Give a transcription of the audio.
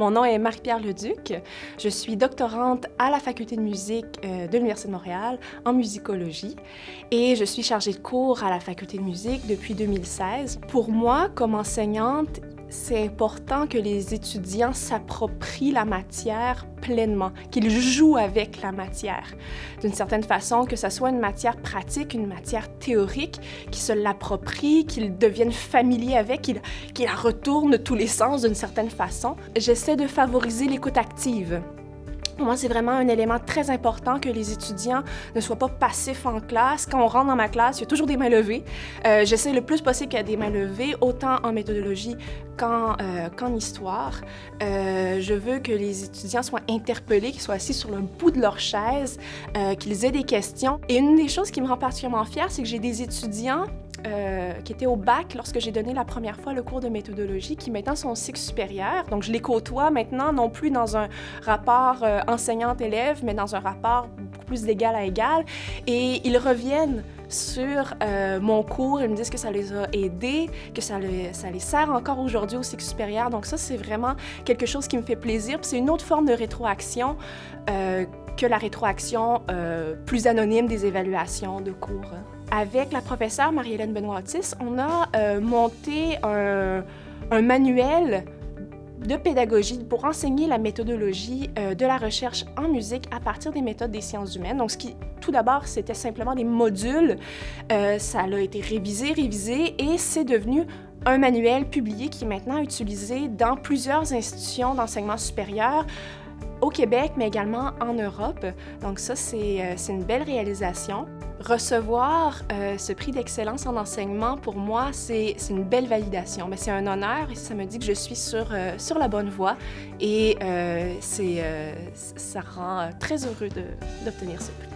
Mon nom est Marie-Pierre Leduc. Je suis doctorante à la Faculté de musique de l'Université de Montréal en musicologie et je suis chargée de cours à la Faculté de musique depuis 2016. Pour moi, comme enseignante, c'est important que les étudiants s'approprient la matière pleinement, qu'ils jouent avec la matière. D'une certaine façon, que ce soit une matière pratique, une matière théorique, qu'ils se l'approprient, qu'ils deviennent familiers avec, qu'ils la retournent de tous les sens d'une certaine façon. J'essaie de favoriser l'écoute active. Pour moi, c'est vraiment un élément très important que les étudiants ne soient pas passifs en classe. Quand on rentre dans ma classe, il y a toujours des mains levées. J'essaie le plus possible qu'il y ait des mains levées, autant en méthodologie qu'en histoire. Je veux que les étudiants soient interpellés, qu'ils soient assis sur le bout de leur chaise, qu'ils aient des questions. Et une des choses qui me rend particulièrement fière, c'est que j'ai des étudiants qui étaient au bac lorsque j'ai donné la première fois le cours de méthodologie, qui maintenant sont au cycle supérieur. Donc, je les côtoie maintenant, non plus dans un rapport enseignante-élève, mais dans un rapport beaucoup plus d'égal à égal. Et ils reviennent sur mon cours, ils me disent que ça les a aidés, que ça les sert encore aujourd'hui au cycle supérieur. Donc ça, c'est vraiment quelque chose qui me fait plaisir. Puis c'est une autre forme de rétroaction que la rétroaction plus anonyme des évaluations de cours. Avec la professeure Marie-Hélène Benoît-Otis, on a monté un manuel de pédagogie pour enseigner la méthodologie de la recherche en musique à partir des méthodes des sciences humaines. Donc, tout d'abord, c'était simplement des modules. Ça a été révisé, et c'est devenu un manuel publié qui est maintenant utilisé dans plusieurs institutions d'enseignement supérieur au Québec, mais également en Europe. Donc ça, c'est une belle réalisation. Recevoir ce prix d'excellence en enseignement, pour moi, c'est une belle validation. Mais c'est un honneur et ça me dit que je suis sur la bonne voie et ça rend très heureux d'obtenir ce prix.